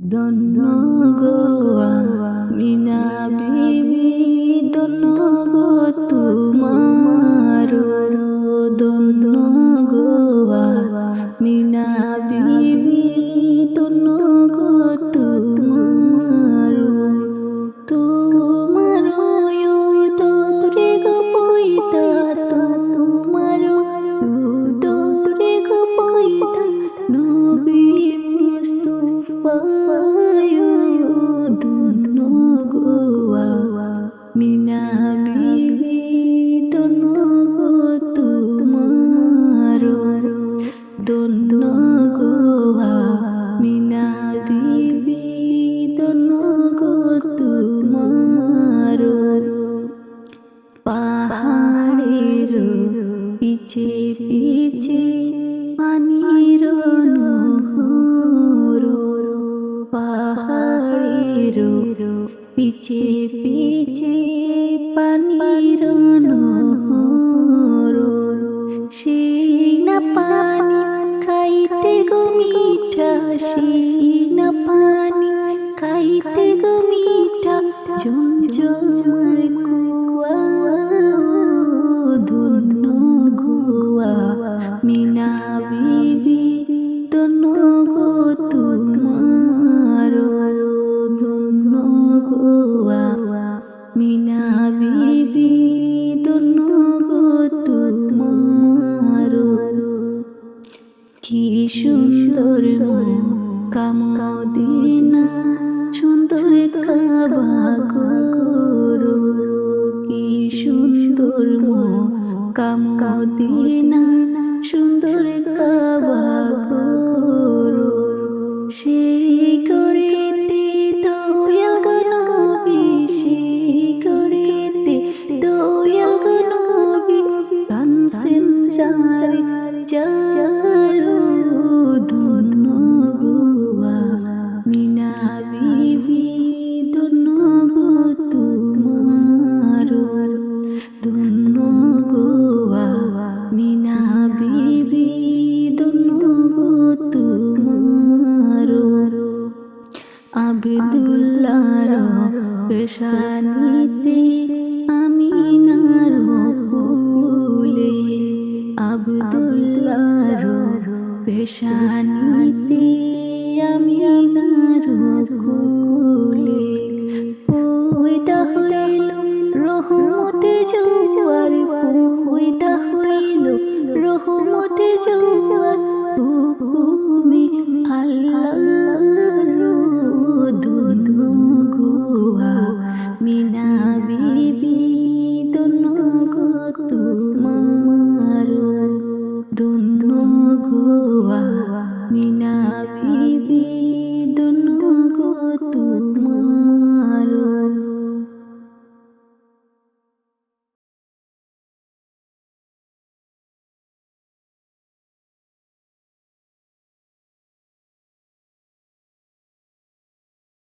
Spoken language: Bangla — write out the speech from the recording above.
ধন্য গোয়া মিনা বিবি, ধন্য গো তোমার, ধন্য গোয়া মিনা বিবি, ধন্য গো তোমার। তোমার দরে গো পয়তা, তোমার দরে গো পয়তা নবী মুস্তাফা, ধন্য গোয়া মিনা বিবি, ধন্য গো তোমার, ধন্য গোয়া মিনা বিবি, ধন্য গো তোমার। পাহাড়ের পিছে পিছে পানির নহর, পাহাড়ের পিছে পিছে পানির নহর, সেই না পানি খাইতে গো মিঠা, সেই না পানি খাইতে গো মিঠা ঝমঝমার কুয়া, ধন্য গোয়া মিনা বিবি, ধন্য গো তোমার, ধন্য গোয়া মিনা বিবি, ধন্য গো তোমার। কি সুন্দর কামদিনা, সুন্দর কাবা গো, কি সুন্দর কামদিনা, সুন্দর কাবা গো, সেই করেতে দয়াল গো নবী, সেই করেতে দয়াল গো নবী কানছেন চারি চারু, ধন্য গোয়া মিনা বিবি, ধন্য গো তোমার, ধন্য গোয়া মিনা বিবি, ধন্য গো তোমার। আব্দুল্লাহর পেশানিতে আমিনার কোলে, আব্দুল্লাহর পেশানিতে আমিনার কোলে, পয়দা হইল রহমতের জোয়ার, পয়দা হইল রহমতের জোয়ার, হুকুমে আল্লাহ